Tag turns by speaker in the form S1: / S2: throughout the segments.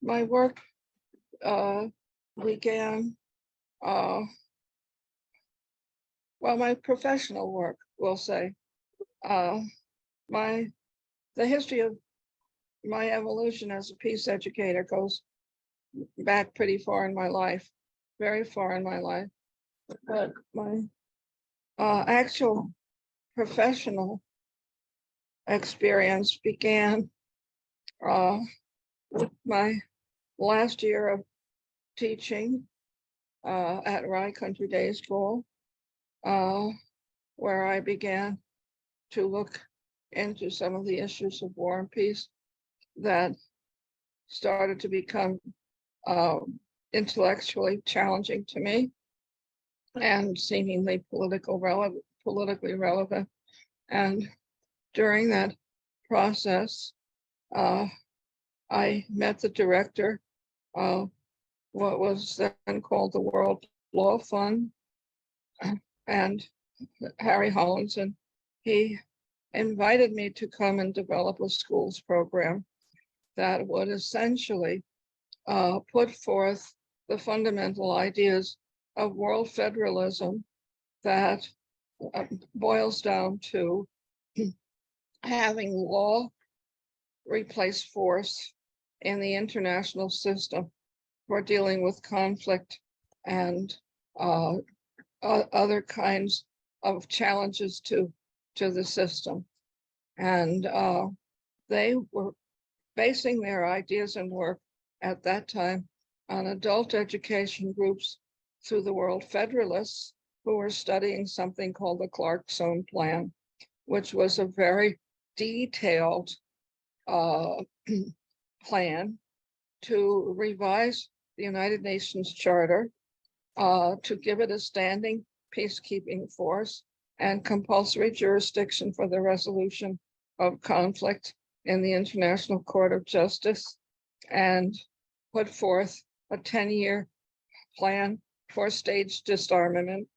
S1: My work began, uh, well, my professional work, we'll say. Uh, my the history of my evolution as a peace educator goes back pretty far in my life, very far in my life. But my actual professional experience began with my last year of teaching at Rye Country Day School, where I began to look into some of the issues of war and peace that started to become intellectually challenging to me and seemingly politically relevant. And during that process, I met the director of what was then called the World Law Fund, and Harry Hollins, and he invited me to come and develop a schools program that would essentially put forth the fundamental ideas of world federalism that boils down to having law replace force in the international system for dealing with conflict and other kinds of challenges to the system. And they were basing their ideas and work at that time on adult education groups through the World Federalists, who were studying something called the Clark-Sohn Plan, which was a very detailed plan to revise the United Nations Charter, to give it a standing peacekeeping force and compulsory jurisdiction for the resolution of conflict in the International Court of Justice, and put forth a 10-year plan for staged disarmament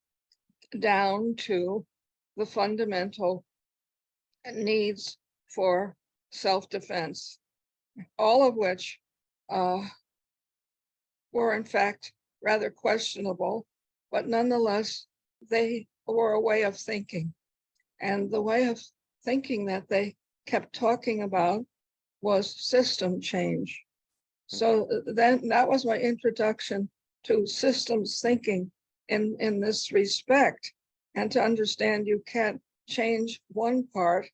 S1: down to the fundamental needs for self-defense, all of which were in fact rather questionable, but nonetheless, they were a way of thinking. And the way of thinking that they kept talking about was system change. So then that was my introduction to systems thinking in this respect, and to understand you can't change one part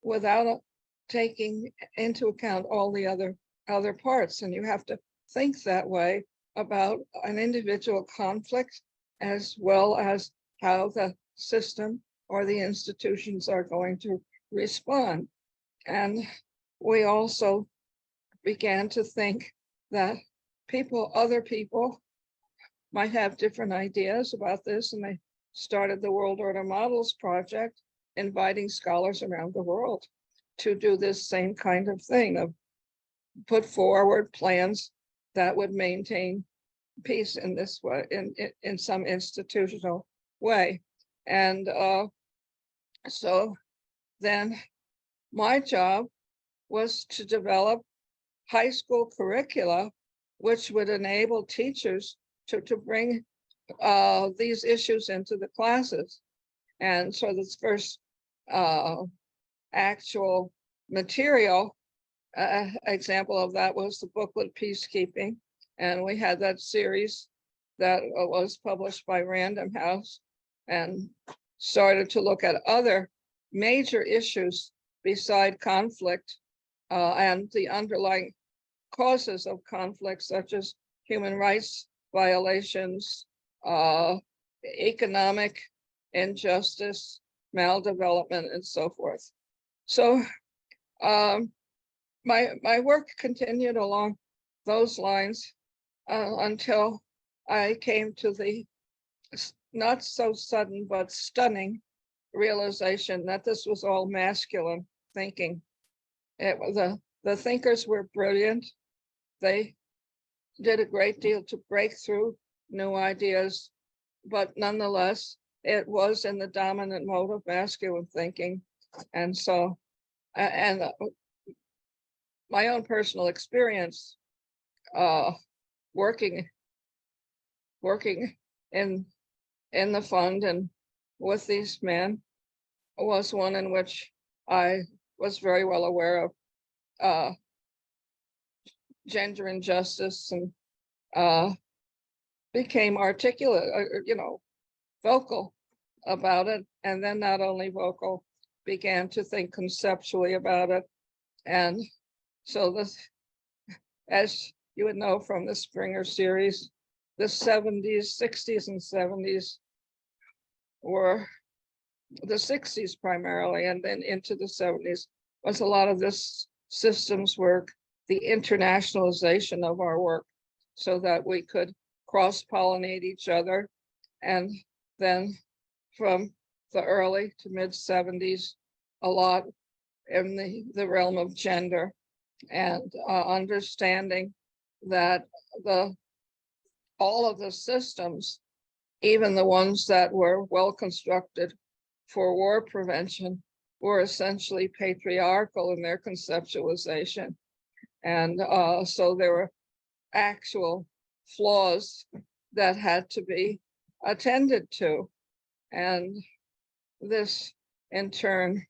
S1: without taking into account all the other parts, and you have to think that way about an individual conflict as well as how the system or the institutions are going to respond. And we also began to think that other people might have different ideas about this, and they started the World Order Models Project, inviting scholars around the world to do this same kind of thing, of put forward plans that would maintain peace in this way, in some institutional way. And so then my job was to develop high school curricula, which would enable teachers to bring these issues into the classes. And so this first actual material example of that was the booklet Peacekeeping. And we had that series that was published by Random House and started to look at other major issues beside conflict and the underlying causes of conflict, such as human rights violations, economic injustice, maldevelopment, and so forth. So my work continued along those lines until I came to the not so sudden but stunning realization that this was all masculine thinking. It was the thinkers were brilliant. They did a great deal to break through new ideas, but nonetheless, it was in the dominant mode of masculine thinking. And so, and my own personal experience working in the fund and with these men was one in which I was very well aware of gender injustice and became articulate, vocal about it. And then not only vocal, began to think conceptually about it. And so this, as you would know from the Springer series, the 70s, 60s and 70s were the 60s primarily, and then into the 70s was a lot of this systems work, the internationalization of our work so that we could cross-pollinate each other. And then from the early to mid 70s, a lot in the realm of gender and understanding that all of the systems, even the ones that were well constructed for war prevention, were essentially patriarchal in their conceptualization. And so there were actual flaws that had to be attended to. And this, in turn,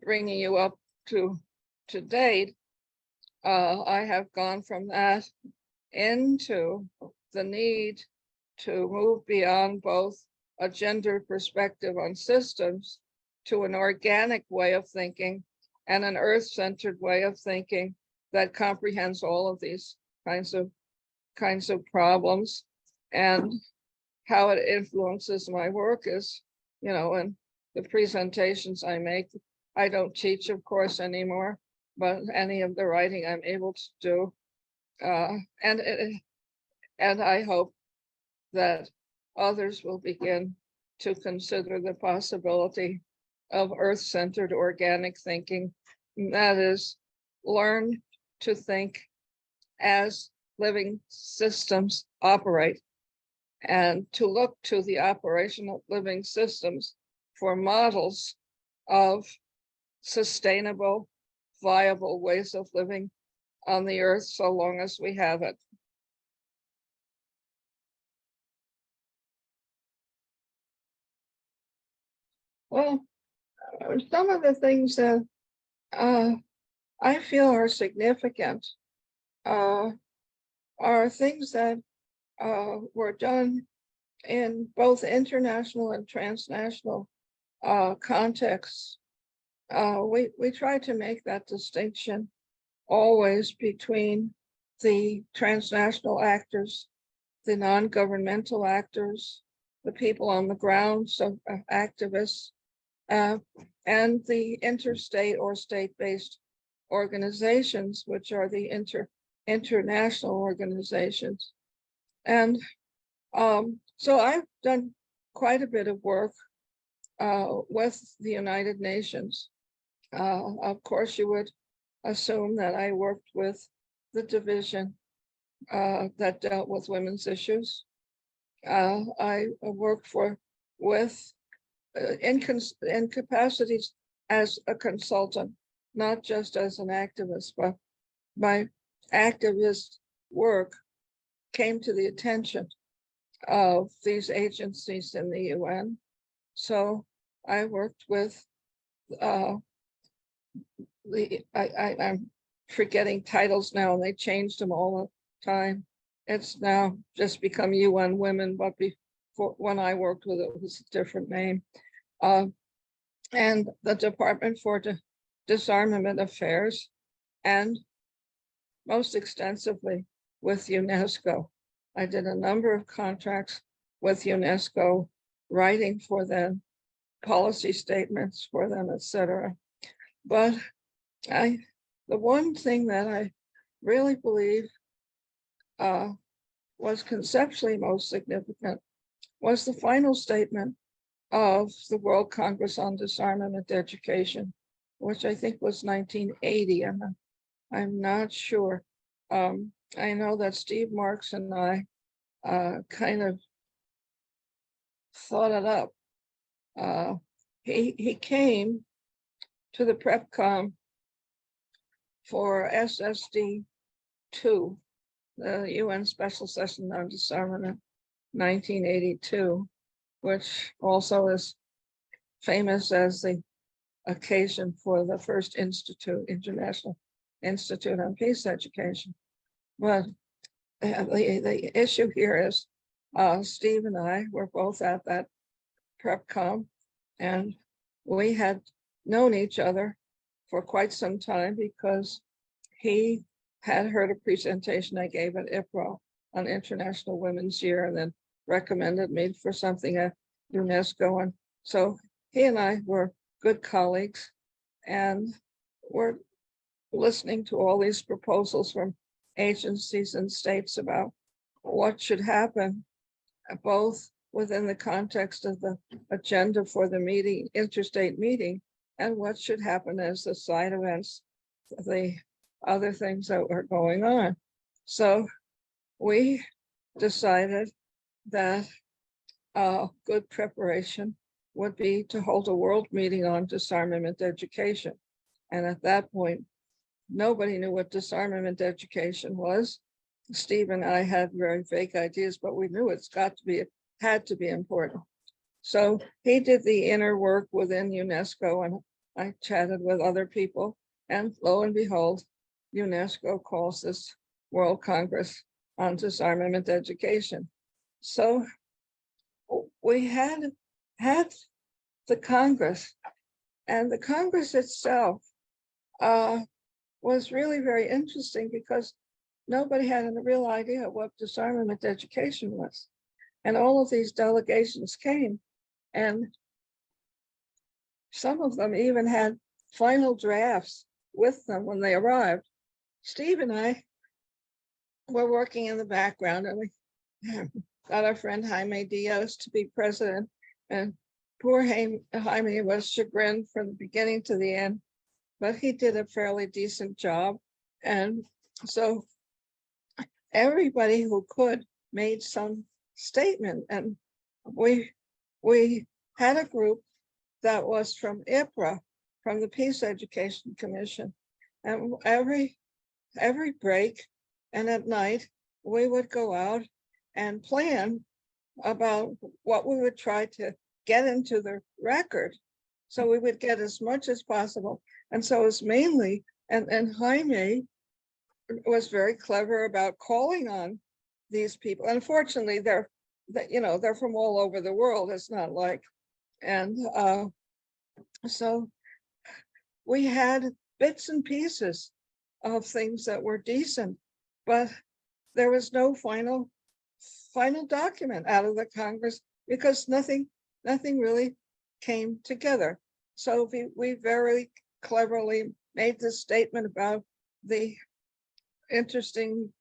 S1: bringing you up to date, I have gone from that into the need to move beyond both a gender perspective on systems to an organic way of thinking and an earth-centered way of thinking that comprehends all of these kinds of problems. And how it influences my work is, in the presentations I make. I don't teach, of course, anymore, but any of the writing I'm able to do. And I hope that others will begin to consider the possibility of earth-centered organic thinking. And that is, learn to think as living systems operate, and to look to the operation of living systems for models of sustainable, viable ways of living on the earth so long as we have it. Well, some of the things that I feel are significant are things that were done in both international and transnational contexts. We try to make that distinction always between the transnational actors, the non-governmental actors, the people on the ground, so activists, and the interstate or state-based organizations, which are the international organizations. And so I've done quite a bit of work with the United Nations. Of course, you would assume that I worked with the division that dealt with women's issues. I worked with in capacities as a consultant, not just as an activist, but my activist work came to the attention of these agencies in the UN. So I worked with I'm forgetting titles now, and they changed them all the time. It's now just become UN Women, but before, when I worked with it, it was a different name. And the Department for Disarmament Affairs, and most extensively with UNESCO. I did a number of contracts with UNESCO, writing for them, policy statements for them, etc. But I the one thing that I really believe was conceptually most significant was the final statement of the World Congress on Disarmament Education, which I think was 1980, and I'm not sure. I know that Steve Marks and I kind of thought it up. He came to the PrepCom for SSD 2, the UN Special Session on Disarmament 1982, which also is famous as the occasion for the first International Institute on Peace Education. But the issue here is Steve and I were both at that PrepCom, and we had known each other for quite some time because he had heard a presentation I gave at IPRO on International Women's Year and then recommended me for something at UNESCO. And so he and I were good colleagues and were listening to all these proposals from agencies and states about what should happen, both within the context of the agenda for the meeting, interstate meeting, and what should happen as the side events, the other things that were going on. So we decided that good preparation would be to hold a world meeting on disarmament education. And at that point, nobody knew what disarmament education was. Steve and I had very vague ideas, but we knew had to be important. So he did the inner work within UNESCO, and I chatted with other people, and lo and behold, UNESCO calls this World Congress on Disarmament Education. So we had the Congress, and the Congress itself was really very interesting because nobody had a real idea what disarmament education was. And all of these delegations came, and some of them even had final drafts with them when they arrived. Steve and I were working in the background, and we got our friend Jaime Diaz to be president. And poor Jaime was chagrined from the beginning to the end, but he did a fairly decent job. And so everybody who could made some statement. And we had a group that was from IPRA, from the Peace Education Commission. And every break and at night, we would go out and plan about what we would try to get into the record. So we would get as much as possible. And so it's mainly, and Jaime was very clever about calling on these people. Unfortunately, they're from all over the world. It's not like, and so we had bits and pieces of things that were decent, but there was no final document out of the Congress because nothing really came together. So we very cleverly made this statement about the interesting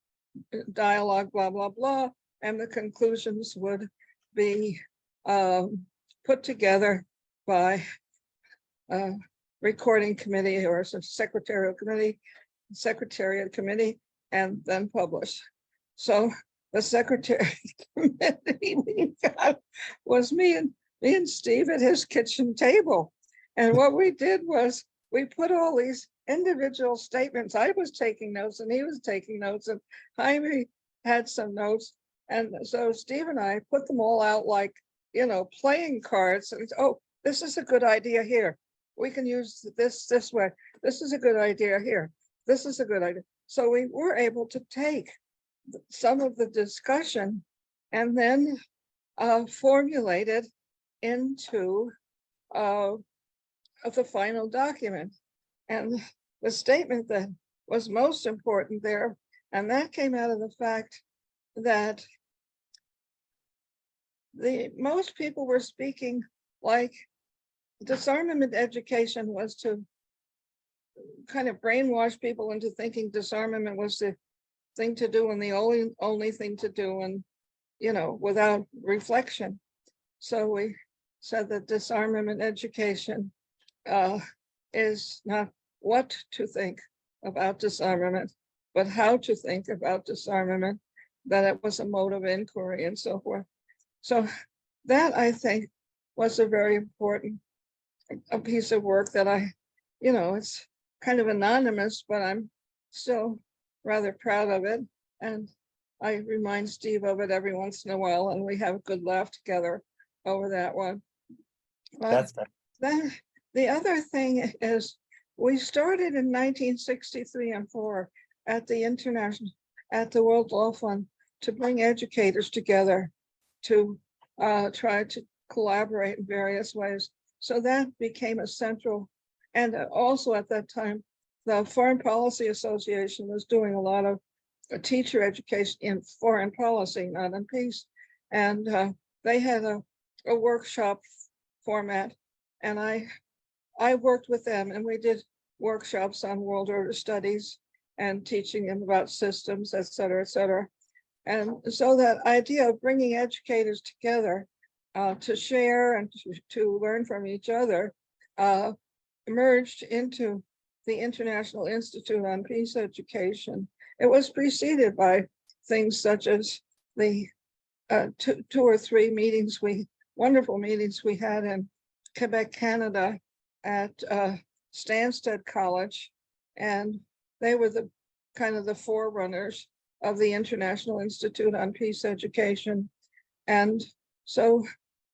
S1: dialogue, blah, blah, blah, and the conclusions would be put together by a recording committee or some secretariat committee, and then published. So the secretariat committee we got was me and Steve at his kitchen table. And what we did was we put all these individual statements. I was taking notes and he was taking notes, and Jaime had some notes. And so Steve and I put them all out like, playing cards. And oh, this is a good idea here. We can use this way. This is a good idea here. This is a good idea. So we were able to take some of the discussion and then formulate it into the final document. And the statement that was most important there, and that came out of the fact that most people were speaking like disarmament education was to kind of brainwash people into thinking disarmament was the thing to do and the only thing to do, and without reflection. So we said that disarmament education is not what to think about disarmament, but how to think about disarmament, that it was a mode of inquiry and so forth. So that, I think, was a very important a piece of work that it's kind of anonymous, but I'm still rather proud of it. And I remind Steve of it every once in a while, and we have a good laugh together over that one. But then the other thing is, we started in 1963 and 4 at the World Law Fund to bring educators together to try to collaborate in various ways. So that became a central, and also at that time, the Foreign Policy Association was doing a lot of teacher education in foreign policy, not in peace. And they had a workshop format, and I worked with them, and we did workshops on world order studies and teaching them about systems, et cetera, et cetera. And so that idea of bringing educators together to share and to learn from each other emerged into the International Institute on Peace Education. It was preceded by things such as the two or three wonderful meetings we had in Quebec, Canada at Stansted College. And they were the kind of the forerunners of the International Institute on Peace Education. And so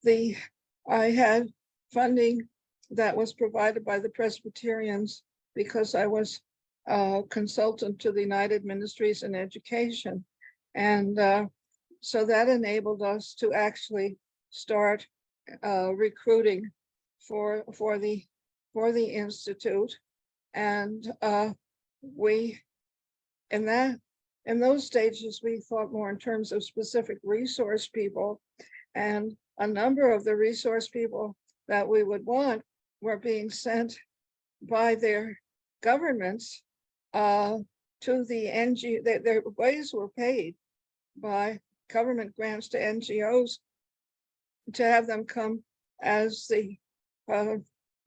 S1: I had funding that was provided by the Presbyterians because I was a consultant to the United Ministries in Education. And so that enabled us to actually start recruiting for the Institute. And in those stages, we thought more in terms of specific resource people, and a number of the resource people that we would want were being sent by their governments to the NGO. Their ways were paid by government grants to NGOs to have them come as the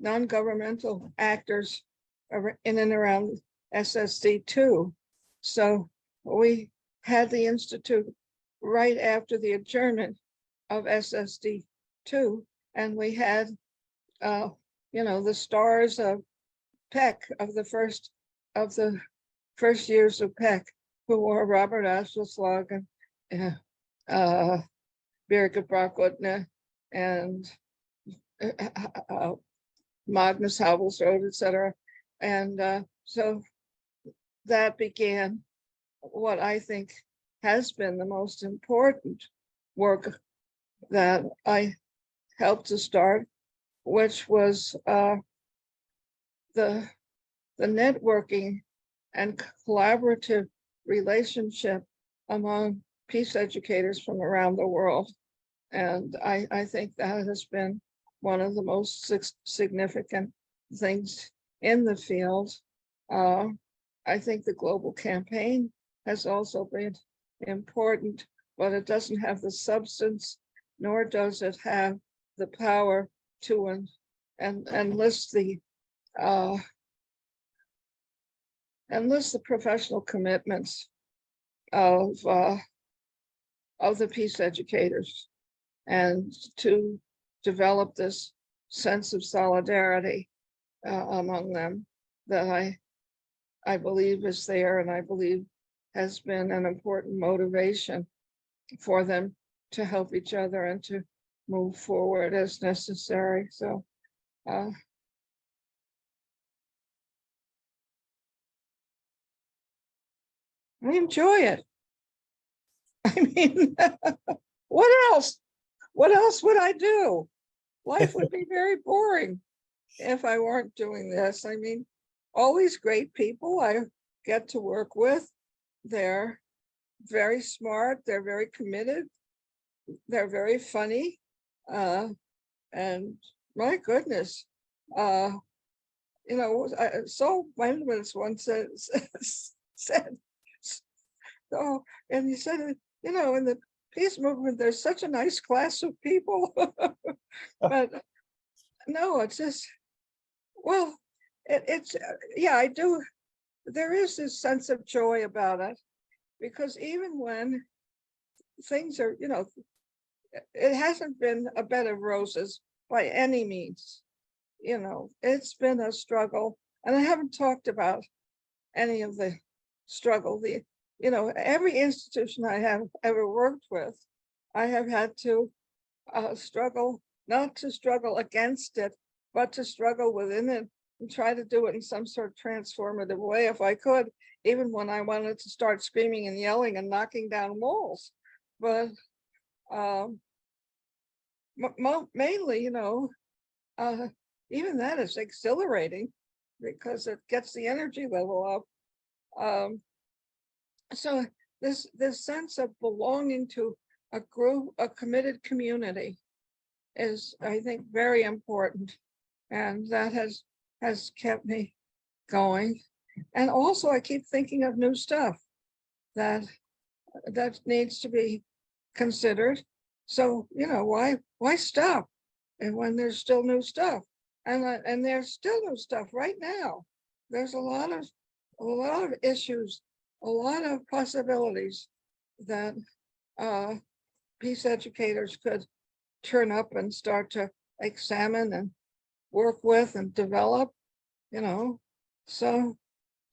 S1: non-governmental actors in and around SSD2. So we had the Institute right after the adjournment of SSD2, and we had the stars of PEC of the first years of PEC, who were Robert Asleslag and Birgit Brockutner and Magnus Havelsrode, etc. And so that began what I think has been the most important work that I helped to start, which was the networking and collaborative relationship among peace educators from around the world. And I think that has been one of the most significant things in the field. I think the global campaign has also been important, but it doesn't have the substance, nor does it have the power to enlist the professional commitments of the peace educators, and to develop this sense of solidarity among them that I believe is there, and I believe has been an important motivation for them to help each other and to move forward as necessary. So I enjoy it. I mean, what else? What else would I do? Life would be very boring if I weren't doing this. I mean, all these great people I get to work with, they're very smart, they're very committed, they're very funny, and my goodness, Saul Weinman's once said, oh, and he said, in the peace movement, there's such a nice class of people. But no, it's just, well, it's, yeah, I do. There is this sense of joy about it, because even when things are, it hasn't been a bed of roses by any means. It's been a struggle, and I haven't talked about any of the struggle. Every institution I have ever worked with, I have had to struggle, not to struggle against it, but to struggle within it and try to do it in some sort of transformative way if I could, even when I wanted to start screaming and yelling and knocking down walls. But mainly, even that is exhilarating because it gets the energy level up. So this sense of belonging to a group, a committed community, is, I think, very important, and that has kept me going. And also, I keep thinking of new stuff that needs to be considered. So why stop? And when there's still new stuff, and there's still new stuff right now. There's a lot of issues, a lot of possibilities that peace educators could turn up and start to examine and work with and develop. So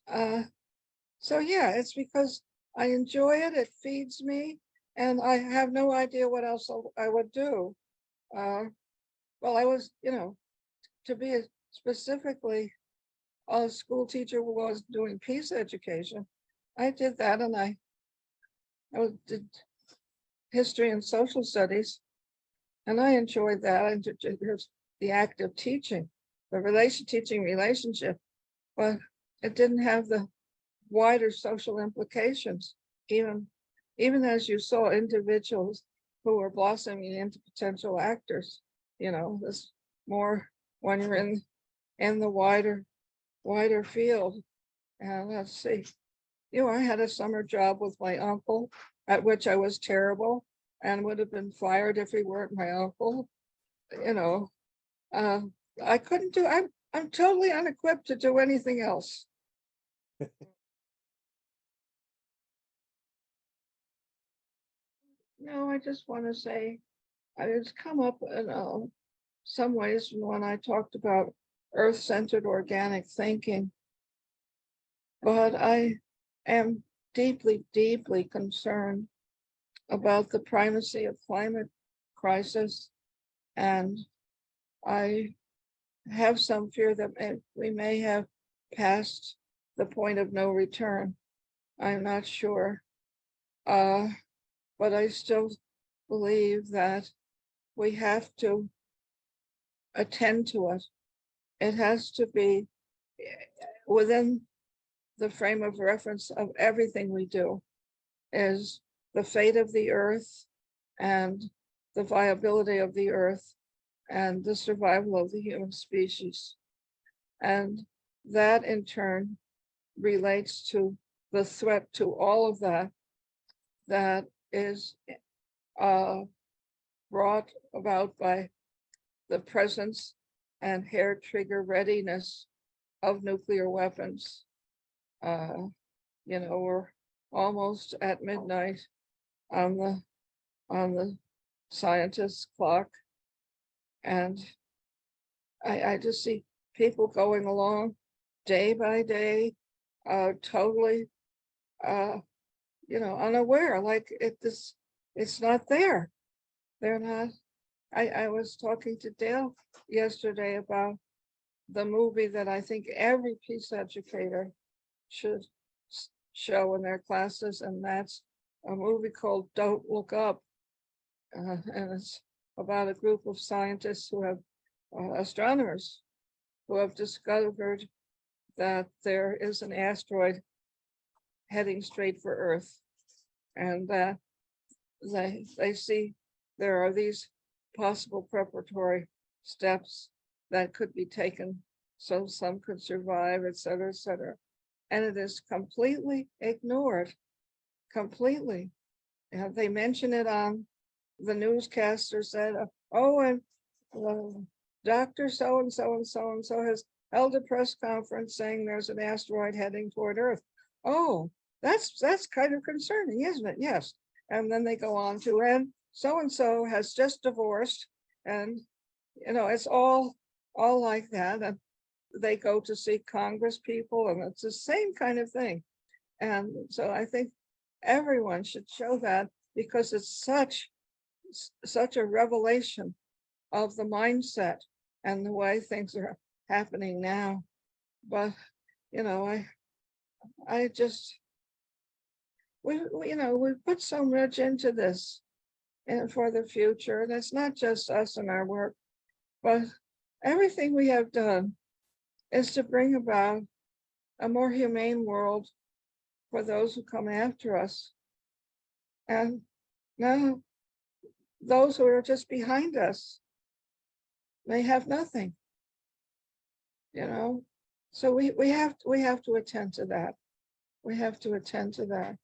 S1: yeah, it's because I enjoy it. It feeds me, and I have no idea what else I would do. Well, I was, to be specifically a school teacher who was doing peace education. I did that, and I did history and social studies, and I enjoyed that. I enjoyed the active teaching, the teaching relationship, but it didn't have the wider social implications, even as you saw individuals who were blossoming into potential actors. This more when you're in the wider field. And let's see, I had a summer job with my uncle, at which I was terrible and would have been fired if he weren't my uncle. I couldn't do. I'm totally unequipped to do anything else. No, I just want to say, it's come up in some ways when I talked about earth-centered organic thinking, but I am deeply, deeply concerned about the primacy of climate crisis, and I have some fear that we may have passed the point of no return. I'm not sure, but I still believe that we have to attend to it. It has to be within the frame of reference of everything we do, is the fate of the earth and the viability of the earth and the survival of the human species. And that in turn relates to the threat to all of that is brought about by the presence and hair trigger readiness of nuclear weapons. We're almost at midnight on the scientist's clock, and I just see people going along day by day, totally, unaware, like it's not there. They're not. I was talking to Dale yesterday about the movie that I think every peace educator should show in their classes, and that's a movie called Don't Look Up. And it's about a group of scientists who have, astronomers, who have discovered that there is an asteroid heading straight for Earth, and that they see there are these possible preparatory steps that could be taken so some could survive, et cetera, et cetera. And it is completely ignored, completely. They mention it on the newscaster said, oh, and Dr. So and so and so and so has held a press conference saying there's an asteroid heading toward Earth. Oh, that's kind of concerning, isn't it? Yes. And then they go on to, and so has just divorced, and it's all like that. And they go to see Congress people, and it's the same kind of thing. And so I think everyone should show that, because it's such a revelation of the mindset and the way things are happening now. But I just we put so much into this and for the future, and it's not just us and our work, but everything we have done is to bring about a more humane world for those who come after us. And now those who are just behind us, they have nothing, you know. So we have to attend to that. We have to attend to that.